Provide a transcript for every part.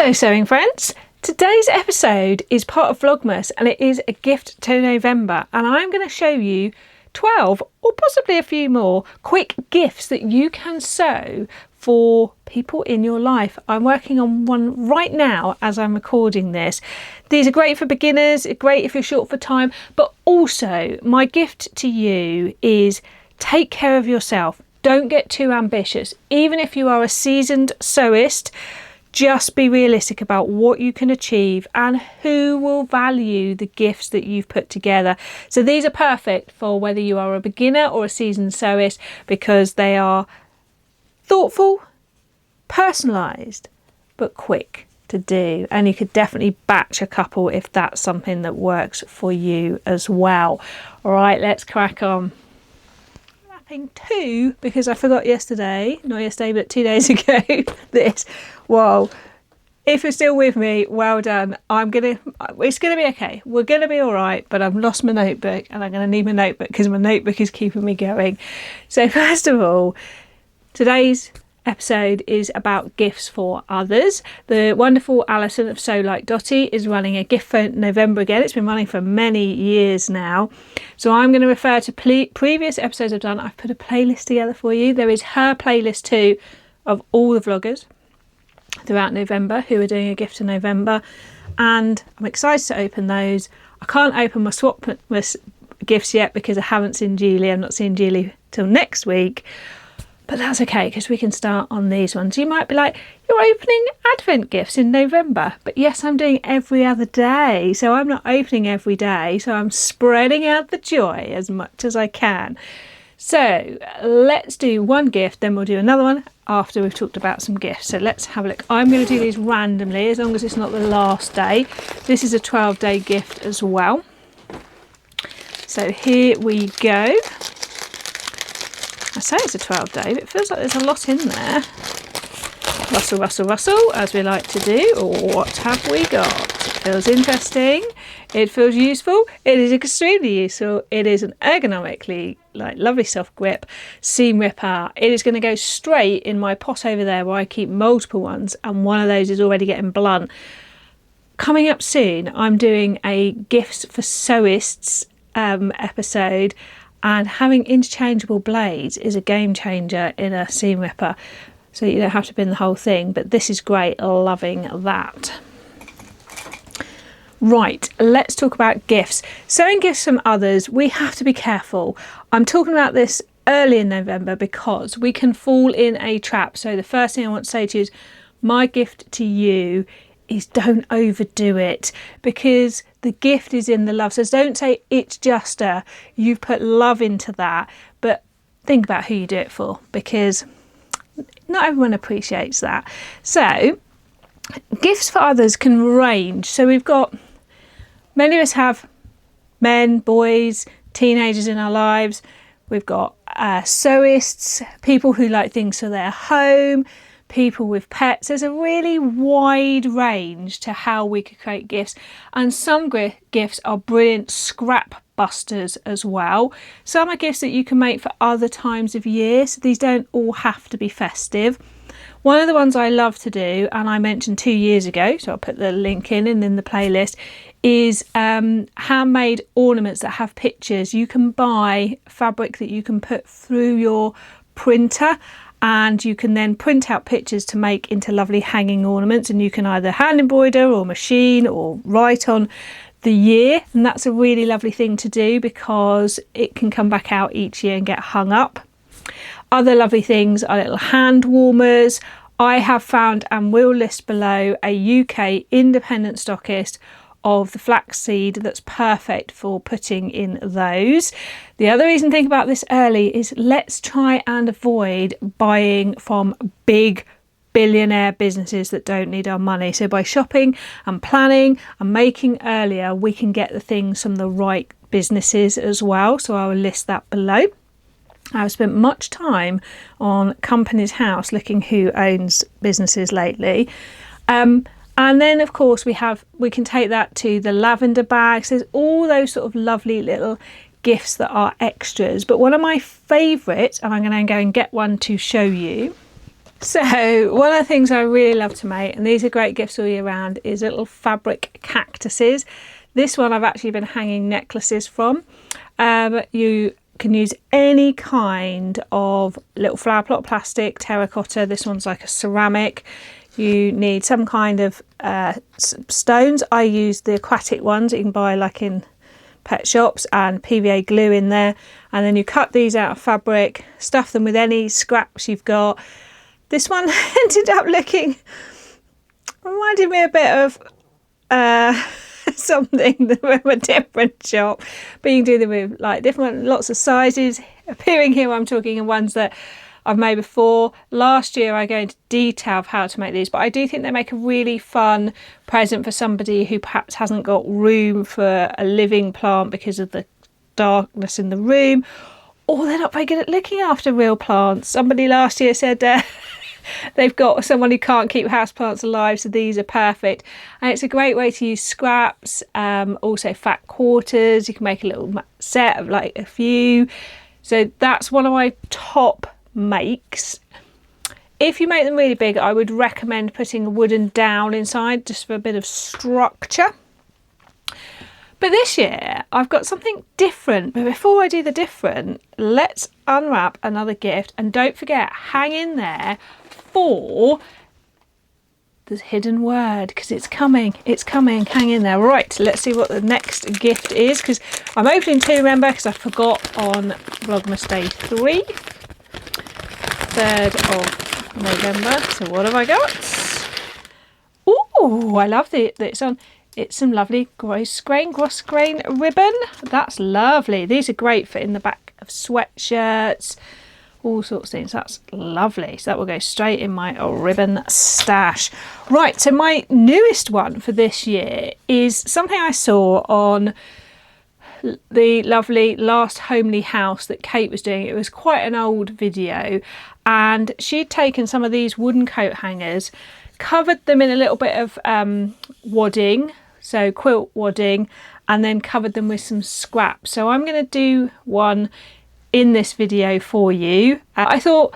Hello sewing friends! Today's episode is part of Vlogmas and it is a gift to November, and I'm going to show you 12 or possibly a few more quick gifts that you can sew for people in your life. I'm working on one right now as I'm recording this. These are great for beginners, great if you're short for time, but also my gift to you is take care of yourself. Don't get too ambitious. Even if you are a seasoned sewist, just be realistic about what you can achieve and who will value the gifts that you've put together. So these are perfect for whether you are a beginner or a seasoned sewist because they are thoughtful, personalised, but quick to do. And you could definitely batch a couple if that's something that works for you as well. All right, let's crack on. Wrapping two, because I forgot yesterday, not yesterday, but 2 days ago, this. Whoa, if you're still with me, well done. It's gonna be okay. We're gonna be all right, but I've lost my notebook and I'm gonna need my notebook because my notebook is keeping me going. So first of all, today's episode is about gifts for others. The wonderful Alison of Sew Like Dotty is running a gift for November again. It's been running for many years now. So I'm going to refer to previous episodes I've done. I've put a playlist together for you. There is her playlist too of all the vloggers throughout November who are doing a gift in November, and I'm excited to open those. I can't open my swap gifts yet because I haven't seen Julie. I'm not seeing Julie till next week. But that's okay because we can start on these ones. You might be like, you're opening Advent gifts in November. But yes, I'm doing every other day. So I'm not opening every day. So I'm spreading out the joy as much as I can. So let's do one gift, then we'll do another one after we've talked about some gifts. So let's have a look. I'm going to do these randomly as long as it's not the last day. This is a 12-day gift as well. So here we go. I say it's a 12-day, but it feels like there's a lot in there. Rustle, rustle, rustle, as we like to do. What have we got? It feels interesting. It feels useful. It is extremely useful. It is an ergonomically, lovely soft grip seam ripper. It is going to go straight in my pot over there where I keep multiple ones, and one of those is already getting blunt. Coming up soon, I'm doing a gifts for sewists episode. And having interchangeable blades is a game changer in a seam ripper. So you don't have to bin the whole thing, but this is great, loving that. Right, let's talk about gifts. Sewing gifts from others, we have to be careful. I'm talking about this early in November because we can fall in a trap. So the first thing I want to say to you is my gift to you is don't overdo it, because the gift is in the love. So don't say it's just you've put love into that, but think about who you do it for, because not everyone appreciates that. So gifts for others can range. So we've got, many of us have men, boys, teenagers in our lives. We've got sewists, people who like things for their home, people with pets. There's a really wide range to how we could create gifts, and some gifts are brilliant scrap busters as well. Some are gifts that you can make for other times of year, so these don't all have to be festive. One of the ones I love to do, and I mentioned 2 years ago, so I'll put the link in and in the playlist, is handmade ornaments that have pictures. You can buy fabric that you can put through your printer, and you can then print out pictures to make into lovely hanging ornaments, and you can either hand embroider or machine or write on the year, and that's a really lovely thing to do because it can come back out each year and get hung up. Other lovely things are little hand warmers. I have found, and will list below, a UK independent stockist of the flax seed that's perfect for putting in those. The other reason to think about this early is let's try and avoid buying from big billionaire businesses that don't need our money. So by shopping and planning and making earlier, we can get the things from the right businesses as well. So I will list that below. I've spent much time on Companies House looking who owns businesses lately. And then, of course, we can take that to the Lavender bags. There's all those sort of lovely little gifts that are extras. But one of my favourites, and I'm going to go and get one to show you. So one of the things I really love to make, and these are great gifts all year round, is little fabric cactuses. This one I've actually been hanging necklaces from. You can use any kind of little flower pot plastic, terracotta. This one's like a ceramic. You need some kind of stones. I use the aquatic ones that you can buy like in pet shops, and PVA glue in there, and then you cut these out of fabric, stuff them with any scraps you've got. This one ended up reminded me a bit of something from a different shop, but you can do them with like lots of sizes. Appearing here I'm talking in ones that I've made before. Last year I go into detail of how to make these, but I do think they make a really fun present for somebody who perhaps hasn't got room for a living plant because of the darkness in the room, or they're not very good at looking after real plants. Somebody last year said they've got someone who can't keep houseplants alive, so these are perfect. And it's a great way to use scraps, also fat quarters. You can make a little set of like a few. So that's one of my top makes. If you make them really big, I would recommend putting a wooden dowel inside just for a bit of structure. But this year I've got something different. But before I do the different, let's unwrap another gift, and don't forget, hang in there for the hidden word, because it's coming, hang in there. Right, let's see what the next gift is, because I'm opening two, remember, because I forgot on Vlogmas Day 3, 3rd of November. So what have I got? Oh, I love it's some lovely gross grain ribbon. That's lovely. These are great for in the back of sweatshirts, all sorts of things. That's lovely. So that will go straight in my ribbon stash. Right, so my newest one for this year is something I saw on the lovely Last Homely House that Kate was doing. It was quite an old video, and she'd taken some of these wooden coat hangers, covered them in a little bit of wadding, so quilt wadding, and then covered them with some scraps. So I'm going to do one in this video for you. I thought,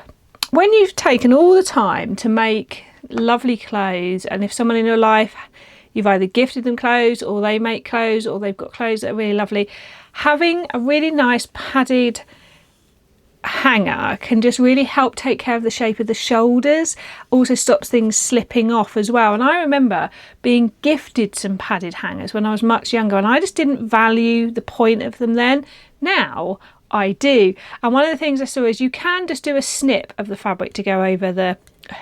when you've taken all the time to make lovely clothes, and if someone in your life, you've either gifted them clothes, or they make clothes, or they've got clothes that are really lovely, having a really nice padded hanger can just really help take care of the shape of the shoulders. Also stops things slipping off as well. And I remember being gifted some padded hangers when I was much younger, and I just didn't value the point of them then. Now I do. And one of the things I saw is you can just do a snip of the fabric to go over the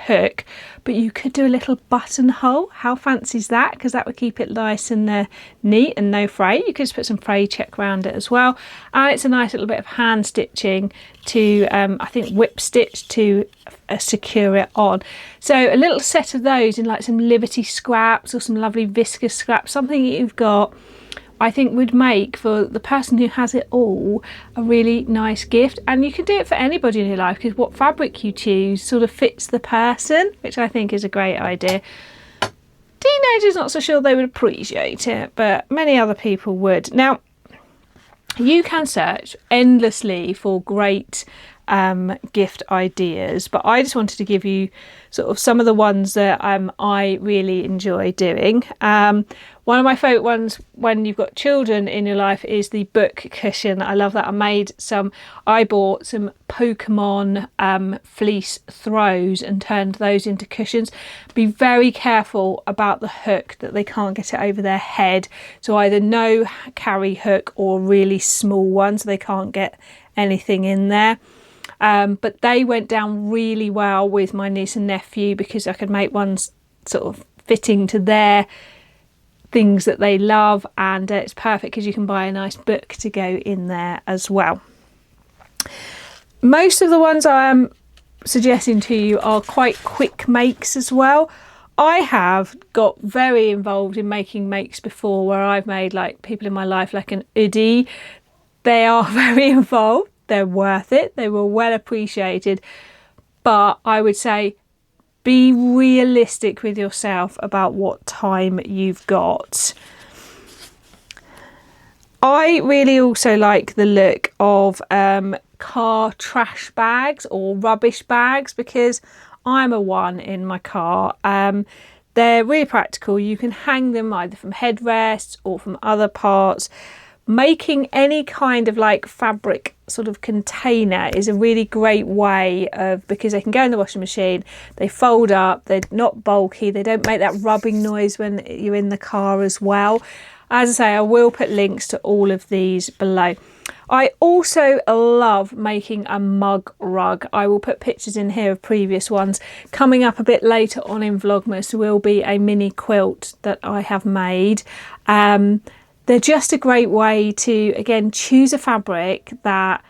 hook, but you could do a little buttonhole. How fancy is that? Because that would keep it nice and neat and no fray. You could just put some fray check around it as well, and it's a nice little bit of hand stitching to I think whip stitch to secure it on. So a little set of those in like some Liberty scraps or some lovely viscose scraps, something that you've got, I think would make for the person who has it all a really nice gift. And you can do it for anybody in your life, because what fabric you choose sort of fits the person, which I think is a great idea. Teenagers, not so sure they would appreciate it, but many other people would. Now, you can search endlessly for great gift ideas, but I just wanted to give you sort of some of the ones that I really enjoy doing. One of my favourite ones when you've got children in your life is the book cushion. I love that. I bought some Pokemon fleece throws and turned those into cushions. Be very careful about the hook, that they can't get it over their head. So either no carry hook or really small one, so they can't get anything in there. But they went down really well with my niece and nephew, because I could make ones sort of fitting to their things that they love, and it's perfect because you can buy a nice book to go in there as well. Most of the ones I am suggesting to you are quite quick makes as well. I have got very involved in making makes before, where I've made like people in my life like an hoodie. They are very involved. They're worth it. They were well appreciated. But I would say be realistic with yourself about what time you've got. I really also like the look of car trash bags or rubbish bags, because I'm a one in my car. They're really practical. You can hang them either from headrests or from other parts. Making any kind of like fabric sort of container is a really great way of, because they can go in the washing machine, they fold up, they're not bulky, they don't make that rubbing noise when you're in the car as well. As I say, I will put links to all of these below. I also love making a mug rug. I will put pictures in here of previous ones. Coming up a bit later on in Vlogmas will be a mini quilt that I have made. They're just a great way to, again, choose a fabric that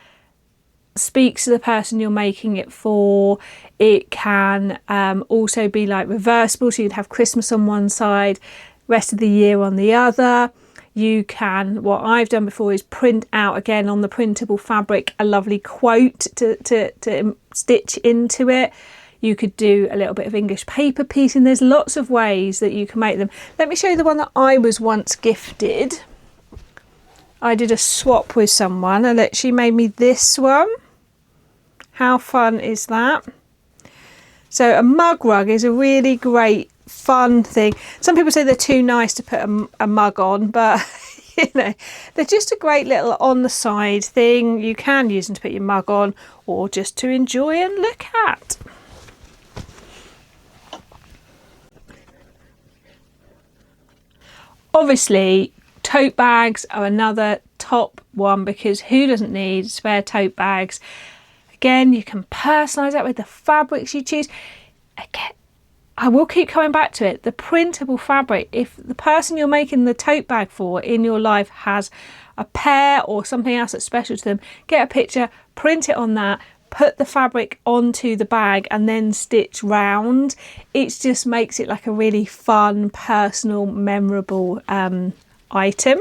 speaks to the person you're making it for. It can also be like reversible, so you'd have Christmas on one side, rest of the year on the other. You can, what I've done before is print out, again on the printable fabric, a lovely quote to stitch into it. You could do a little bit of English paper piecing. There's lots of ways that you can make them. Let me show you the one that I was once gifted. I did a swap with someone and she made me this one. How fun is that? So a mug rug is a really great fun thing. Some people say they're too nice to put a mug on, but you know, they're just a great little on the side thing. You can use them to put your mug on or just to enjoy and look at. Obviously, tote bags are another top one, because who doesn't need spare tote bags? Again, you can personalise that with the fabrics you choose. Again, I will keep coming back to it. The printable fabric, if the person you're making the tote bag for in your life has a pair or something else that's special to them, get a picture, print it on that, put the fabric onto the bag and then stitch round. It just makes it like a really fun, personal, memorable item.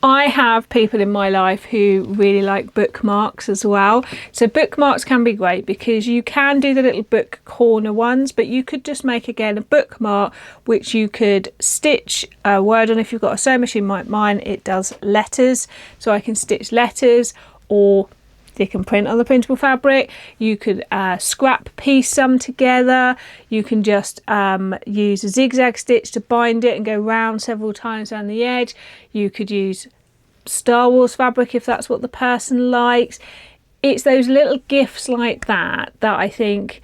I have people in my life who really like bookmarks as well. So bookmarks can be great because you can do the little book corner ones, but you could just make, again, a bookmark which you could stitch a word on. If you've got a sewing machine like mine, it does letters. So I can stitch letters, or they can print on the printable fabric. You could scrap piece some together. You can just use a zigzag stitch to bind it and go round several times around the edge. You could use Star Wars fabric if that's what the person likes. It's those little gifts like that that I think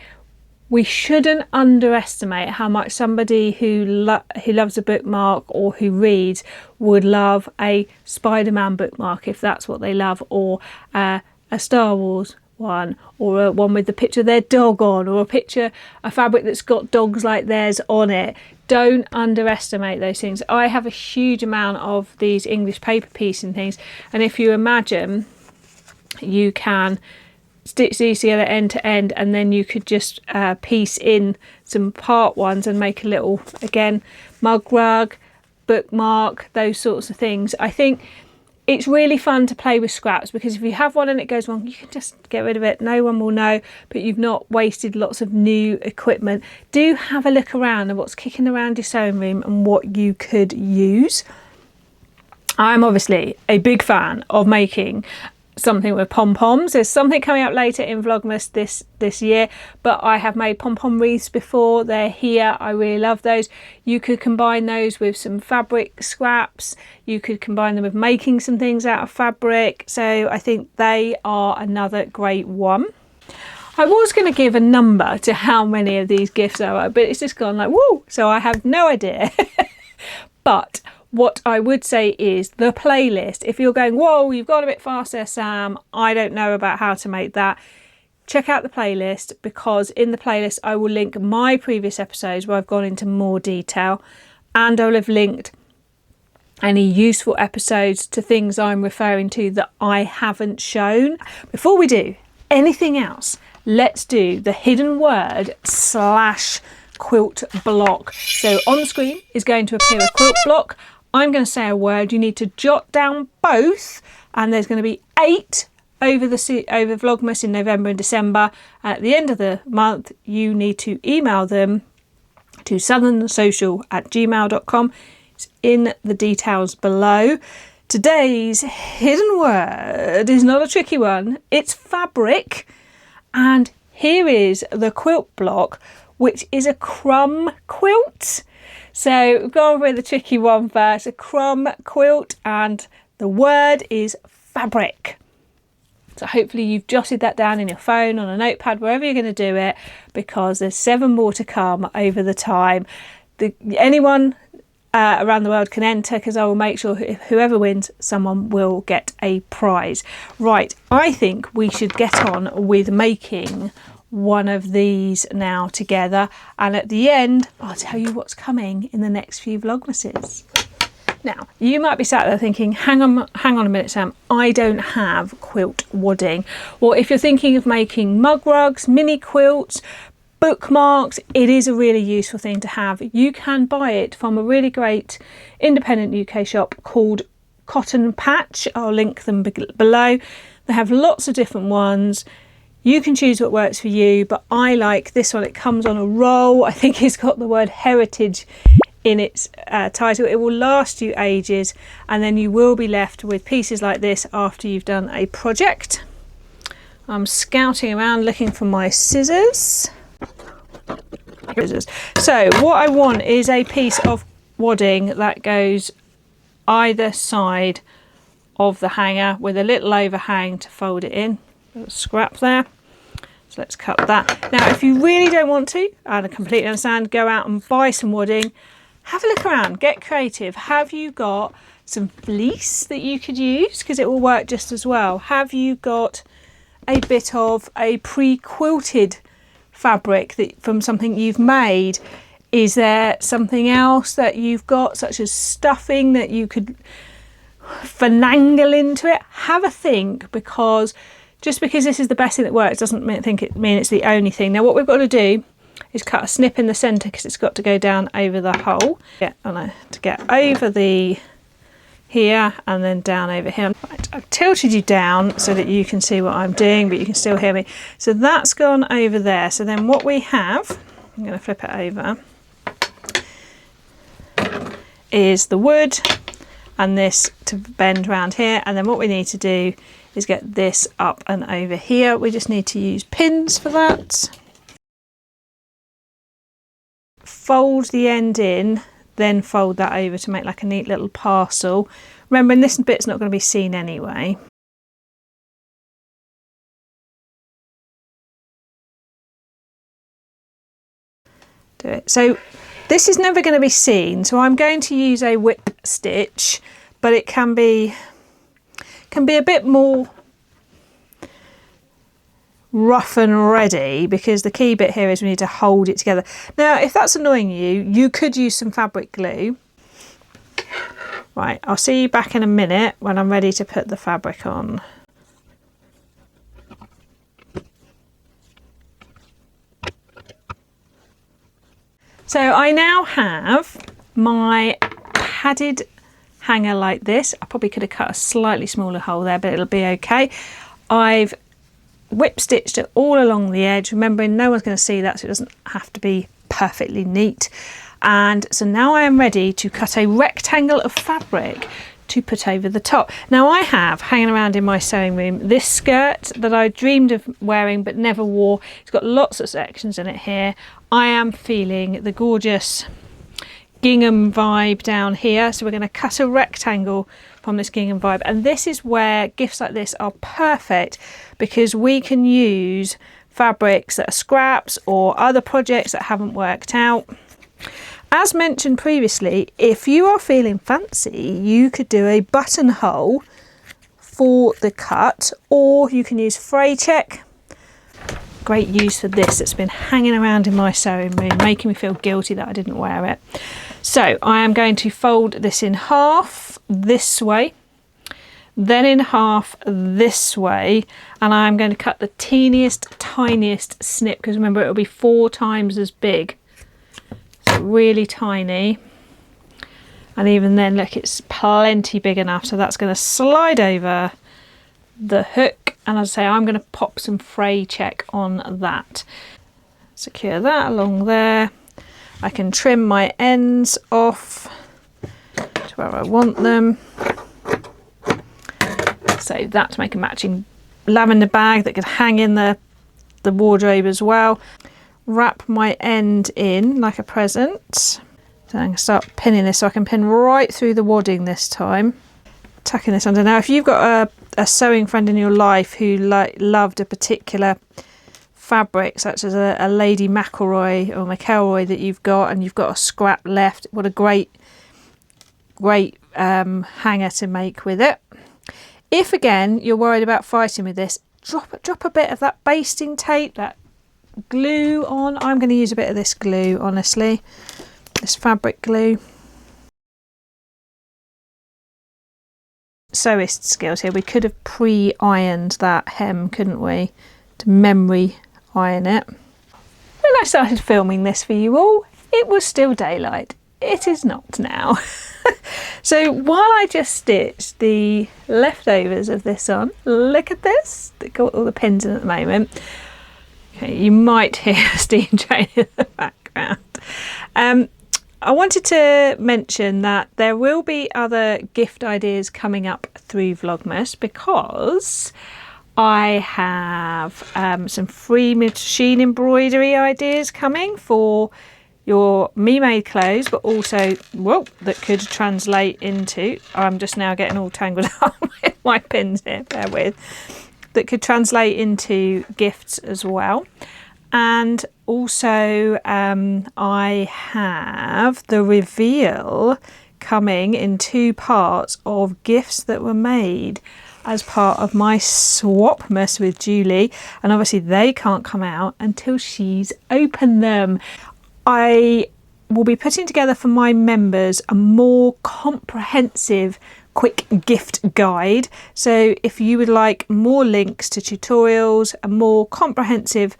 we shouldn't underestimate how much somebody who loves a bookmark or who reads would love a Spider-Man bookmark if that's what they love, or a Star Wars one, or a one with the picture of their dog on, or a fabric that's got dogs like theirs on it. Don't underestimate those things. I have a huge amount of these English paper piecing things, and if you imagine, you can stitch these together end to end, and then you could just piece in some part ones and make a little, again, mug rug, bookmark, those sorts of things. I think it's really fun to play with scraps, because if you have one and it goes wrong, you can just get rid of it. No one will know, but you've not wasted lots of new equipment. Do have a look around at what's kicking around your sewing room and what you could use. I'm obviously a big fan of making something with pom-poms. There's something coming up later in Vlogmas this year, but I have made pom-pom wreaths before. They're here. I really love those. You could combine those with some fabric scraps. You could combine them with making some things out of fabric. So I think they are another great one. I was going to give a number to how many of these gifts there are, but it's just gone like, woo! So I have no idea. But what I would say is the playlist. If you're going, whoa, you've gone a bit fast there, Sam, I don't know about how to make that, check out the playlist, because in the playlist I will link my previous episodes where I've gone into more detail, and I'll have linked any useful episodes to things I'm referring to that I haven't shown. Before we do anything else, let's do the hidden word / quilt block. So on the screen is going to appear a quilt block. I'm going to say a word. You need to jot down both, and there's going to be 8 over Vlogmas in November and December. At the end of the month, you need to email them to southernsocial@gmail.com. It's in the details below. Today's hidden word is not a tricky one. It's fabric, And here is the quilt block, which is a crumb quilt. So we've gone with the tricky one first, a crumb quilt, and the word is fabric. So hopefully you've jotted that down in your phone, on a notepad, wherever you're going to do it, because there's 7 more to come over the time. Anyone around the world can enter, because I will make sure whoever wins, someone will get a prize. Right, I think we should get on with making one of these now together, and at the end I'll tell you what's coming in the next few Vlogmases. Now, you might be sat there thinking, hang on a minute, Sam, I don't have quilt wadding. Or if you're thinking of making mug rugs, mini quilts, bookmarks, it is a really useful thing to have. You can buy it from a really great independent UK shop called Cotton Patch. I'll link them below. They have lots of different ones. You can choose what works for you, but I like this one. It comes on a roll. I think it's got the word heritage in its title. It will last you ages, and then you will be left with pieces like this after you've done a project. I'm scouting around looking for my scissors. So what I want is a piece of wadding that goes either side of the hanger with a little overhang to fold it in. Little scrap there. So let's cut that. Now if you really don't want to, and I completely understand, go out and buy some wadding. Have a look around, get creative. Have you got some fleece that you could use? Because it will work just as well. Have you got a bit of a pre-quilted fabric from something you've made? Is there something else that you've got, such as stuffing, that you could finagle into it? Have a think, because just because this is the best thing that works doesn't mean it's the only thing. Now what we've got to do is cut a snip in the centre, because it's got to go down over the hole. To get over the here and then down over here. Right, I've tilted you down so that you can see what I'm doing, but you can still hear me. So that's gone over there. So then what we have, I'm going to flip it over, is the wood and this to bend around here. And then what we need to do is get this up and over here. We just need to use pins for that. Fold the end in, then fold that over to make like a neat little parcel. Remembering this bit's not going to be seen anyway. Do it. So this is never going to be seen, so I'm going to use a whip stitch, but it can be a bit more rough and ready, because the key bit here is we need to hold it together. Now if that's annoying you, you could use some fabric glue. Right, I'll see you back in a minute when I'm ready to put the fabric on. So I now have my padded hanger like this. I probably could have cut a slightly smaller hole there, but it'll be okay. I've whip stitched it all along the edge, remembering no one's going to see that, so it doesn't have to be perfectly neat. And so now I am ready to cut a rectangle of fabric to put over the top. Now I have hanging around in my sewing room this skirt that I dreamed of wearing but never wore. It's got lots of sections in it here. I am feeling the gorgeous gingham vibe down here, so we're going to cut a rectangle from this gingham vibe, and this is where gifts like this are perfect, because we can use fabrics that are scraps or other projects that haven't worked out. As mentioned previously, if you are feeling fancy, you could do a buttonhole for the cut, or you can use fray check. Great use for this. It's been hanging around in my sewing room, making me feel guilty that I didn't wear it. So I am going to fold this in half this way, then in half this way, and I'm going to cut the teeniest, tiniest snip, because remember it will be 4 times as big. So really tiny. And even then, look, it's plenty big enough, so that's going to slide over the hook, and as I say, I'm going to pop some fray check on that. Secure that along there. I can trim my ends off to where I want them. So that to make a matching lavender bag that could hang in the the wardrobe as well. Wrap my end in like a present. So I'm going to start pinning this so I can pin right through the wadding this time. Tucking this under. Now if you've got a sewing friend in your life who loved a particular fabric, such as a Lady McElroy or McElroy that you've got, and you've got a scrap left, what a great hanger to make with it. If again you're worried about fighting with this, drop a bit of that basting tape, that glue on. I'm going to use a bit of this glue, honestly, this fabric glue. Sewist skills here. We could have pre-ironed that hem, couldn't we, to memory iron it. When I started filming this for you all, it was still daylight. It is not now. So while I just stitched the leftovers of this on, look at this, they've got all the pins in at the moment. Okay, you might hear a steam train in the background. I wanted to mention that there will be other gift ideas coming up through Vlogmas, because I have some free machine embroidery ideas coming for your me-made clothes, but also, well, that could translate into, I'm just now getting all tangled up with my pins here, bear with, that could translate into gifts as well. And also I have the reveal coming in 2 parts of gifts that were made as part of my Swapmas with Julie, and obviously they can't come out until she's opened them. I will be putting together for my members a more comprehensive quick gift guide, so if you would like more links to tutorials, a more comprehensive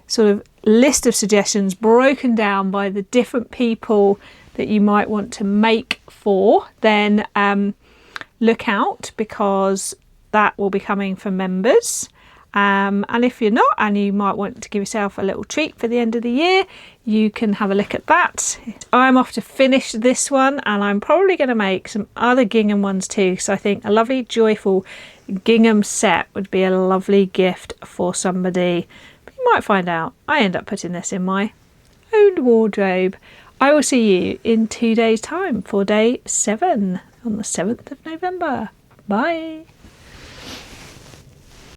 sort of list of suggestions broken down by the different people that you might want to make for, then look out, because that will be coming for members. And if you're not, and you might want to give yourself a little treat for the end of the year, you can have a look at that. I'm off to finish this one, and I'm probably going to make some other gingham ones too, so I think a lovely joyful gingham set would be a lovely gift for somebody. But you might find out I end up putting this in my own wardrobe. I will see you in 2 days time for day 7 on the 7th of November. Bye.